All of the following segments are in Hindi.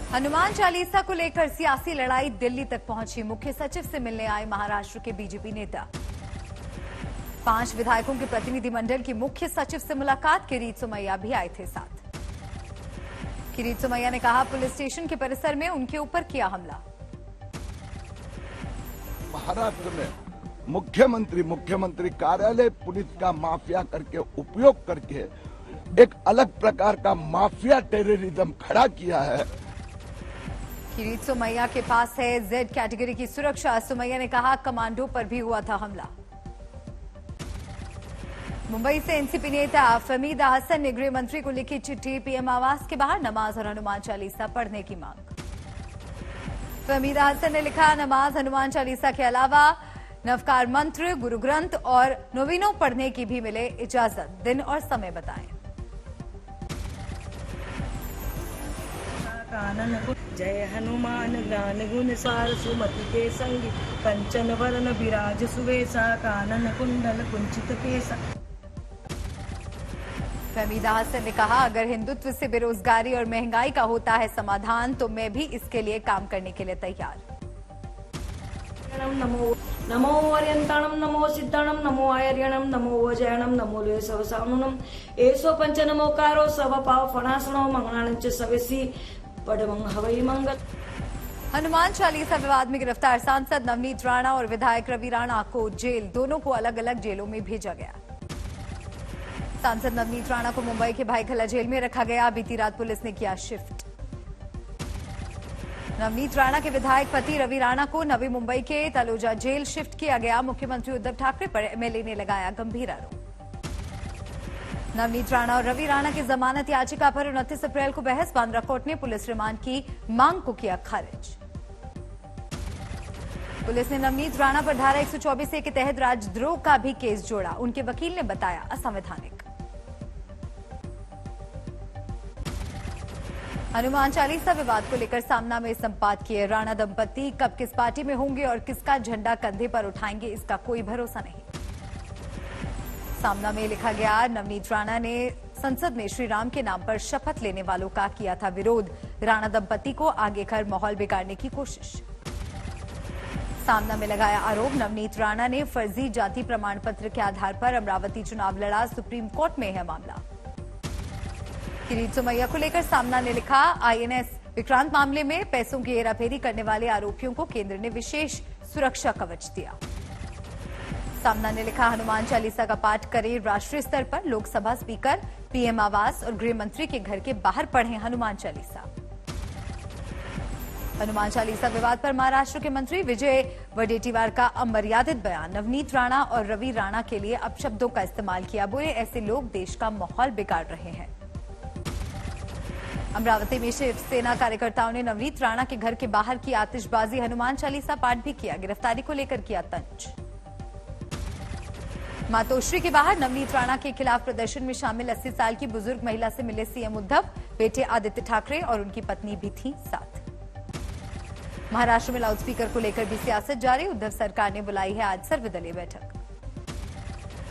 हनुमान चालीसा को लेकर सियासी लड़ाई दिल्ली तक पहुंची। मुख्य सचिव से मिलने आए महाराष्ट्र के बीजेपी नेता। 5 विधायकों के प्रतिनिधिमंडल की मुख्य सचिव से मुलाकात। किरीट सोमैया भी आए थे साथ। किरीट सोमैया ने कहा, पुलिस स्टेशन के परिसर में उनके ऊपर किया हमला। महाराष्ट्र में मुख्यमंत्री कार्यालय पुलिस का माफिया करके उपयोग करके एक अलग प्रकार का माफिया टेररिज्म खड़ा किया है। किरीट सोमैया के पास है जेड कैटेगरी की सुरक्षा। सोमैया ने कहा, कमांडो पर भी हुआ था हमला। मुंबई से एनसीपी नेता फमीदा हसन ने गृह मंत्री को लिखी चिट्ठी। पीएम आवास के बाहर नमाज और हनुमान चालीसा पढ़ने की मांग। फमीदा हसन ने लिखा, नमाज हनुमान चालीसा के अलावा नवकार मंत्र, गुरु ग्रंथ और नवीनों पढ़ने की भी मिले इजाजत। दिन और समय बताएं। जय हनुमान ज्ञान गुण सार सुमति के संगी कंचन वरण विराज सुवेशा कानन कुंडल कुंचित केसा। फमीदा हसन ने कहा, अगर हिंदुत्व से बेरोजगारी और महंगाई का होता है समाधान तो मैं भी इसके लिए काम करने के लिए तैयार। नमो नमो अर्यंताणम नमो सिद्धाणम नमो आयर्यणम नमो वजयणम नमो ले सवसानुनम एसो पंच नमोकारो सब पाव फणासणो मंगलांच सवेसी पडमंग हवई मंगल। हनुमान चालीसा विवाद में गिरफ्तार सांसद नवनीत राणा और विधायक रवि राणा को जेल, दोनों को अलग अलग जेलों में भेजा गया। सांसद नवनीत राणा को मुंबई के भाईखला जेल में रखा गया। बीती रात पुलिस ने किया शिफ्ट। नवनीत राणा के विधायक पति रवि राणा को नवी मुंबई के तलोजा जेल शिफ्ट किया गया। मुख्यमंत्री उद्धव ठाकरे पर एमएलए ने लगाया गंभीर आरोप। नवनीत राणा और रवि राणा की जमानत याचिका पर 29 अप्रैल को बहस। बांद्रा कोर्ट ने पुलिस रिमांड की मांग को किया खारिज। पुलिस ने नवनीत राणा पर धारा 124A के तहत राजद्रोह का भी केस जोड़ा। उनके वकील ने बताया असंवैधानिक। हनुमान चालीसा विवाद को लेकर सामना में संपादकीय। राणा दंपति कब किस पार्टी में होंगे और किसका झंडा कंधे पर उठाएंगे, इसका कोई भरोसा नहीं। सामना में लिखा गया, नवनीत राणा ने संसद में श्री राम के नाम पर शपथ लेने वालों का किया था विरोध। राणा दंपति को आगे कर माहौल बिगाड़ने की कोशिश। सामना में लगाया आरोप, नवनीत राणा ने फर्जी जाति प्रमाण पत्र के आधार पर अमरावती चुनाव लड़ा। सुप्रीम कोर्ट में है मामला। किरीट सोमैया को लेकर सामना ने लिखा, आईएनएस विक्रांत मामले में पैसों की हेराफेरी करने वाले आरोपियों को केंद्र ने विशेष सुरक्षा कवच दिया। सामना ने लिखा, हनुमान चालीसा का पाठ करें राष्ट्रीय स्तर पर। लोकसभा स्पीकर, पीएम आवास और गृह मंत्री के घर के बाहर पढ़ें हनुमान चालीसा। हनुमान चालीसा विवाद पर महाराष्ट्र के मंत्री विजय वडेट्टीवार का अमर्यादित बयान। नवनीत राणा और रवि राणा के लिए अपशब्दों का इस्तेमाल किया। बुरे ऐसे लोग देश का माहौल बिगाड़ रहे हैं। अमरावती में शिवसेना कार्यकर्ताओं ने नवनीत राणा के घर के बाहर की आतिशबाजी। हनुमान चालीसा पाठ भी किया। गिरफ्तारी को लेकर किया तंज। मातोश्री के बाहर नवनीत राणा के खिलाफ प्रदर्शन में शामिल 80 साल की बुजुर्ग महिला से मिले सीएम उद्धव। बेटे आदित्य ठाकरे और उनकी पत्नी भी थी साथ। महाराष्ट्र में लाउडस्पीकर को लेकर भी सियासत जारी। उद्धव सरकार ने बुलाई है आज सर्वदलीय बैठक।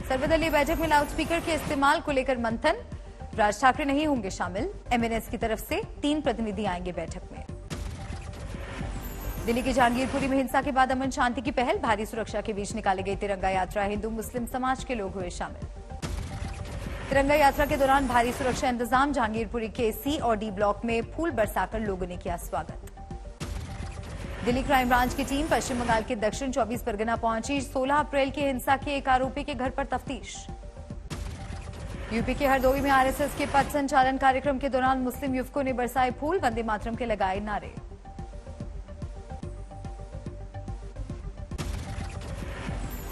सर्वदलीय बैठक में लाउडस्पीकर के इस्तेमाल को लेकर मंथन। राज ठाकरे नहीं होंगे शामिल। एमएनएस की तरफ से 3 प्रतिनिधि आएंगे बैठक में। दिल्ली की जहांगीरपुरी में हिंसा के बाद अमन शांति की पहल। भारी सुरक्षा के बीच निकाली गई तिरंगा यात्रा। हिंदू मुस्लिम समाज के लोग हुए शामिल। तिरंगा यात्रा के दौरान भारी सुरक्षा इंतजाम। जहांगीरपुरी के सी और डी ब्लॉक में फूल बरसाकर लोगों ने किया स्वागत। दिल्ली क्राइम ब्रांच की टीम पश्चिम बंगाल के दक्षिण 24 परगना पहुंची। 16 अप्रैल की हिंसा के एक आरोपी के घर पर तफ्तीश। यूपी के हरदोई में आरएसएस के पथ संचालन कार्यक्रम के दौरान मुस्लिम युवकों ने बरसाए फूल। वंदे मातरम के लगाए नारे।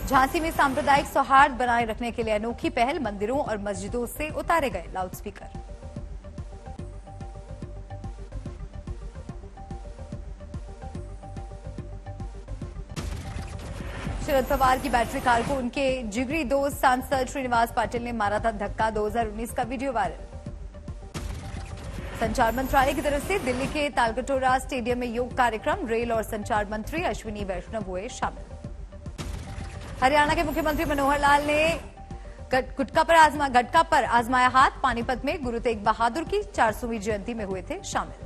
झांसी में सांप्रदायिक सौहार्द बनाए रखने के लिए अनोखी पहल। मंदिरों और मस्जिदों से उतारे गए लाउडस्पीकर। शरद पवार की बैटरी कार को उनके जिगरी दोस्त सांसद श्रीनिवास पाटिल ने मारा था धक्का। 2019 का वीडियो वायरल। संचार मंत्रालय की तरफ से दिल्ली के तालकटोरा स्टेडियम में योग कार्यक्रम। रेल और संचार मंत्री अश्विनी वैष्णव हुए शामिल। हरियाणा के मुख्यमंत्री मनोहर लाल ने गटका पर आजमाया हाथ। पानीपत में गुरु तेग बहादुर की 400वीं जयंती में हुए थे शामिल।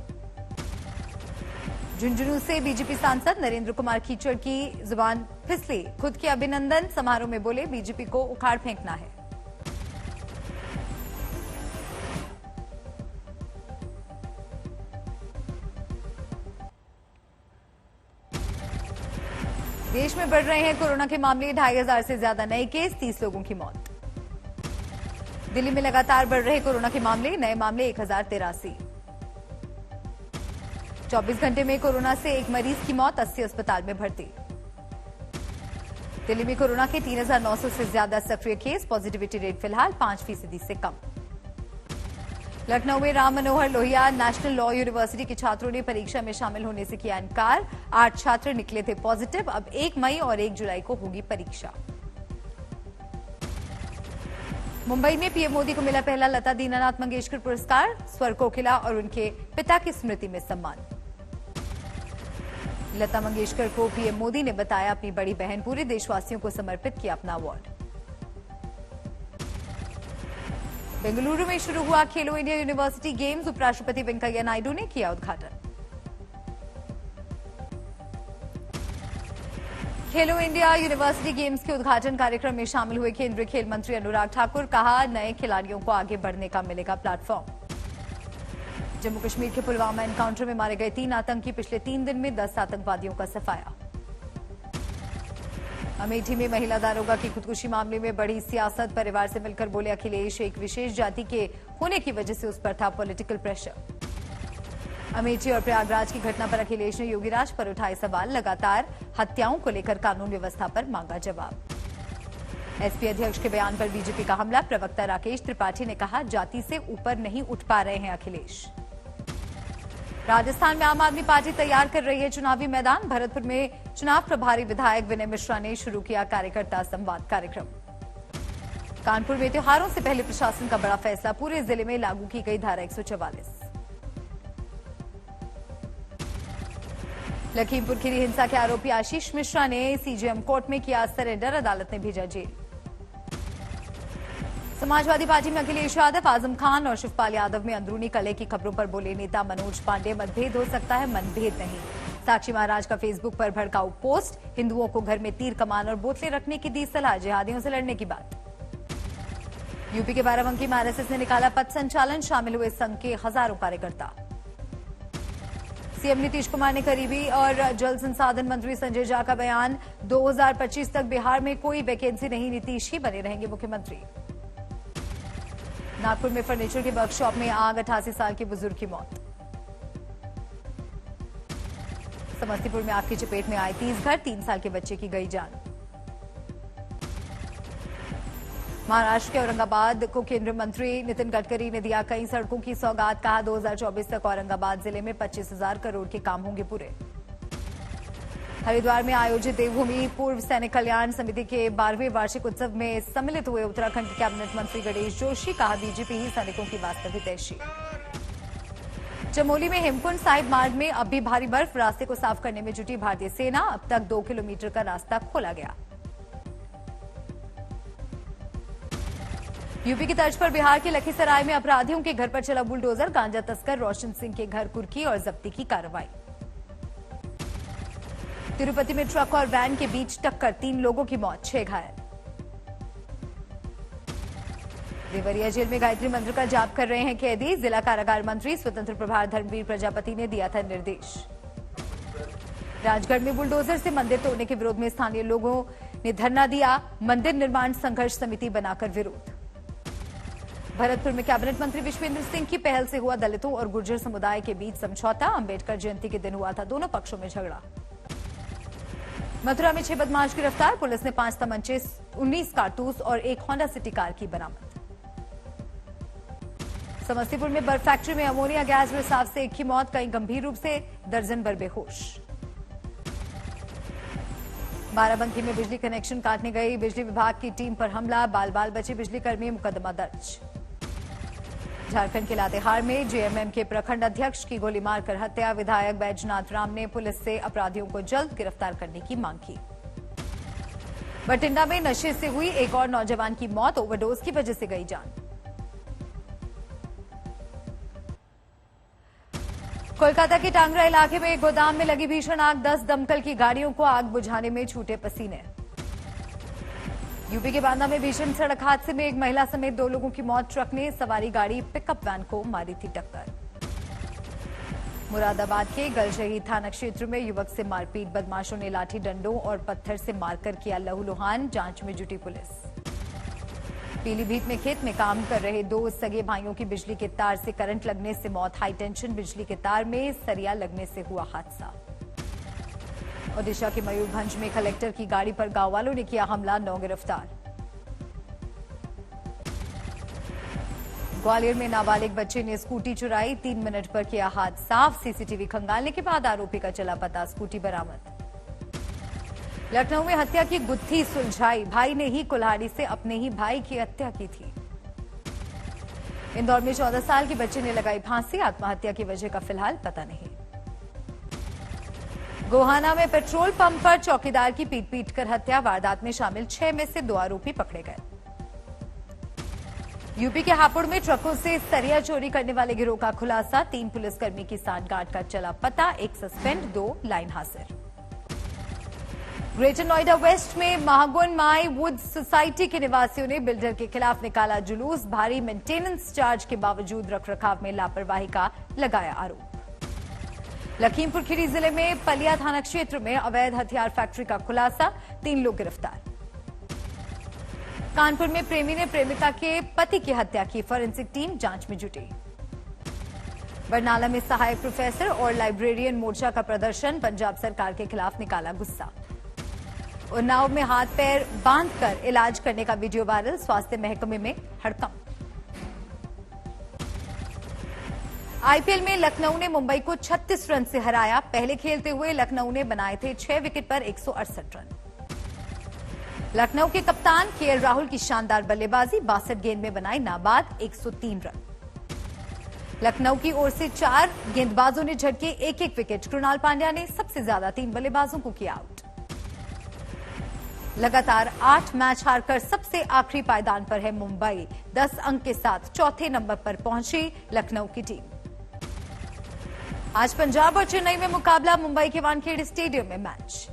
झुंझुनू से बीजेपी सांसद नरेंद्र कुमार कीचड़ की जुबान फिसली, खुद के अभिनंदन समारोह में बोले बीजेपी को उखाड़ फेंकना है। देश में बढ़ रहे हैं कोरोना के मामले, 2500 से ज्यादा नए केस, 30 लोगों की मौत। दिल्ली में लगातार बढ़ रहे कोरोना के मामले, नए मामले 1083। 24 घंटे में कोरोना से एक मरीज की मौत, 80 अस्पताल में भर्ती। दिल्ली में कोरोना के 3900 से ज्यादा सक्रिय केस, पॉजिटिविटी रेट फिलहाल 5% से कम। लखनऊ में Ram Manohar Lohia national law university के छात्रों ने परीक्षा में शामिल होने से किया इनकार, 8 छात्र निकले थे पॉजिटिव। अब 1 मई और 1 जुलाई को होगी परीक्षा। मुंबई में पीएम मोदी को मिला पहला लता दीनानाथ मंगेशकर पुरस्कार, स्वर कोकिला और उनके पिता की स्मृति में सम्मान। लता मंगेशकर को पीएम मोदी ने बताया अपनी बड़ी बहन, पूरे देशवासियों को समर्पित किया अपना अवार्ड। बेंगलुरु में शुरू हुआ खेलो इंडिया यूनिवर्सिटी गेम्स, उपराष्ट्रपति वेंकैया नायडू ने किया उद्घाटन। खेलो इंडिया यूनिवर्सिटी गेम्स के उद्घाटन कार्यक्रम में शामिल हुए केंद्रीय खेल मंत्री अनुराग ठाकुर, कहा नए खिलाड़ियों को आगे बढ़ने का मिलेगा प्लेटफॉर्म। जम्मू कश्मीर के पुलवामा एनकाउंटर में मारे गए 3 आतंकी, पिछले 3 दिन में 10 आतंकवादियों का सफाया। अमेठी में महिला दारोगा की खुदकुशी मामले में बड़ी सियासत, परिवार से मिलकर बोले अखिलेश, एक विशेष जाति के होने की वजह से उस पर था पॉलिटिकल प्रेशर। अमेठी और प्रयागराज की घटना पर अखिलेश ने योगीराज पर उठाए सवाल, लगातार हत्याओं को लेकर कानून व्यवस्था पर मांगा जवाब। एसपी अध्यक्ष के बयान पर बीजेपी का हमला, प्रवक्ता राकेश त्रिपाठी ने कहा जाति से ऊपर नहीं उठ पा रहे हैं अखिलेश। राजस्थान में आम आदमी पार्टी तैयार कर रही है चुनावी मैदान, भरतपुर में चुनाव प्रभारी विधायक विनय मिश्रा ने शुरू किया कार्यकर्ता संवाद कार्यक्रम। कानपुर में त्योहारों से पहले प्रशासन का बड़ा फैसला, पूरे जिले में लागू की गई धारा 144। लखीमपुर खीरी हिंसा के आरोपी आशीष मिश्रा ने सीजेएम कोर्ट में किया सरेंडर, अदालत ने भेजा जेल। समाजवादी पार्टी में अखिलेश यादव, आजम खान और शिवपाल यादव में अंदरूनी कलह की खबरों पर बोले नेता मनोज पांडे, मतभेद हो सकता है, मनभेद नहीं। साक्षी महाराज का फेसबुक पर भड़काऊ पोस्ट, हिंदुओं को घर में तीर कमान और बोतलें रखने की दी सलाह, जिहादियों से लड़ने की बात। यूपी के बाराबंकी में आरएसएस ने निकाला पथ संचालन, शामिल हुए संघ के हजारों कार्यकर्ता। सीएम नीतीश कुमार ने करीबी और जल संसाधन मंत्री संजय झा का बयान, 2025 तक बिहार में कोई वैकेंसी नहीं, नीतीश ही बने रहेंगे मुख्यमंत्री। नागपुर में फर्नीचर के वर्कशॉप में आग, 88 साल के बुजुर्ग की मौत। समस्तीपुर में आग की चपेट में आए 30 घर, 3 साल के बच्चे की गई जान। महाराष्ट्र के औरंगाबाद को केंद्रीय मंत्री नितिन गडकरी ने दिया कई सड़कों की सौगात, कहा 2024 तक औरंगाबाद जिले में 25,000 करोड़ के काम होंगे पूरे। हरिद्वार में आयोजित देवभूमि पूर्व सैनिक कल्याण समिति के 12वें वार्षिक उत्सव में सम्मिलित हुए उत्तराखंड के कैबिनेट मंत्री गणेश जोशी, कहा बीजेपी ही सैनिकों की वास्तविक हितैषी। चमोली में हेमकुंड साहिब मार्ग में अब भी भारी बर्फ, रास्ते को साफ करने में जुटी भारतीय सेना, अब तक 2 किलोमीटर का रास्ता खोला गया। यूपी की तर्ज पर बिहार के लखीसराय में अपराधियों के घर पर चला बुलडोजर, गांजा तस्कर रोशन सिंह के घर कुर्की और जब्ती की कार्रवाई। तिरुपति में ट्रक और वैन के बीच टक्कर, 3 लोगों की मौत, 6 घायल। देवरिया जेल में गायत्री मंत्र का जाप कर रहे हैं कैदी, जिला कारागार मंत्री स्वतंत्र प्रभार धर्मवीर प्रजापति ने दिया था निर्देश। राजगढ़ में बुलडोजर से मंदिर तोड़ने के विरोध में स्थानीय लोगों ने धरना दिया, मंदिर निर्माण संघर्ष समिति बनाकर विरोध। भरतपुर में कैबिनेट मंत्री विश्वेंद्र सिंह की पहल से हुआ दलितों और गुर्जर समुदाय के बीच समझौता, अंबेडकर जयंती के दिन हुआ था दोनों पक्षों में झगड़ा। मथुरा में 6 बदमाश गिरफ्तार, पुलिस ने 5 तमंचे, 19 कारतूस और 1 होंडा सिटी कार की बरामद। समस्तीपुर में बर्फ फैक्ट्री में अमोनिया गैस रिसाव से 1 की मौत, कई गंभीर रूप से, दर्जन भर बेहोश। बाराबंकी में बिजली कनेक्शन काटने गई बिजली विभाग की टीम पर हमला, बाल बाल बचे बिजली कर्मी, मुकदमा दर्ज। झारखंड के लातेहार में जेएमएम के प्रखंड अध्यक्ष की गोली मारकर हत्या, विधायक बैजनाथ राम ने पुलिस से अपराधियों को जल्द गिरफ्तार करने की मांग की। बठिंडा में नशे से हुई एक और नौजवान की मौत, ओवरडोज की वजह से गई जान। कोलकाता के टांगरा इलाके में एक गोदाम में लगी भीषण आग, 10 दमकल की गाड़ियों को आग बुझाने में छूटे पसीने। यूपी के बांदा में भीषण सड़क हादसे में एक महिला समेत 2 लोगों की मौत, ट्रक ने सवारी गाड़ी पिकअप वैन को मारी थी टक्कर। मुरादाबाद के गलशही थाना क्षेत्र में युवक से मारपीट, बदमाशों ने लाठी डंडों और पत्थर से मारकर किया लहूलुहान, जांच में जुटी पुलिस। पीलीभीत में खेत में काम कर रहे 2 सगे भाइयों की बिजली के तार से करंट लगने से मौत, हाई टेंशन बिजली के तार में सरिया लगने से हुआ हादसा। ओडिशा के मयूरभंज में कलेक्टर की गाड़ी पर गांव वालों ने किया हमला, 9 गिरफ्तार। ग्वालियर में नाबालिग बच्चे ने स्कूटी चुराई, 3 मिनट पर किया हाथ साफ, सीसीटीवी खंगालने के बाद आरोपी का चला पता, स्कूटी बरामद। लखनऊ में हत्या की गुत्थी सुलझाई, भाई ने ही कुल्हाड़ी से अपने ही भाई की हत्या की थी। इंदौर में 14 साल के बच्चे ने लगाई फांसी, आत्महत्या की वजह का फिलहाल पता नहीं। गोहाना में पेट्रोल पंप पर चौकीदार की पीट कर हत्या, वारदात में शामिल 6 में से 2 आरोपी पकड़े गए। यूपी के हापुड़ में ट्रकों से सरिया चोरी करने वाले गिरोह का खुलासा, 3 पुलिसकर्मी की सांठगांठ का चला पता, 1 सस्पेंड, 2 लाइन हाजिर। ग्रेटर नोएडा वेस्ट में महागुन माई वुड सोसाइटी के निवासियों ने बिल्डर के खिलाफ निकाला जुलूस, भारी मेंटेनेंस चार्ज के बावजूद रखरखाव में लापरवाही का लगाया आरोप। लखीमपुर खीरी जिले में पलिया थाना क्षेत्र में अवैध हथियार फैक्ट्री का खुलासा, 3 लोग गिरफ्तार। कानपुर में प्रेमी ने प्रेमिका के पति की हत्या की, फोरेंसिक टीम जांच में जुटी। बरनाला में सहायक प्रोफेसर और लाइब्रेरियन मोर्चा का प्रदर्शन, पंजाब सरकार के खिलाफ निकाला गुस्सा। उन्नाव में हाथ पैर बांधकर इलाज करने का वीडियो वायरल, स्वास्थ्य महकमे में हड़कंप। आईपीएल में लखनऊ ने मुंबई को 36 रन से हराया, पहले खेलते हुए लखनऊ ने बनाए थे 6 विकेट पर 168 रन। लखनऊ के कप्तान केएल राहुल की शानदार बल्लेबाजी, 62 गेंद में बनाई नाबाद 103 रन। लखनऊ की ओर से 4 गेंदबाजों ने झटके 1-1 विकेट, कृणाल पांड्या ने सबसे ज्यादा 3 बल्लेबाजों को किया आउट। लगातार 8 मैच हारकर सबसे आखिरी पायदान पर है मुंबई, 10 अंक के साथ चौथे नंबर पर पहुंची लखनऊ की टीम। आज पंजाब और चेन्नई में मुकाबला, मुंबई के वानखेड़े स्टेडियम में मैच।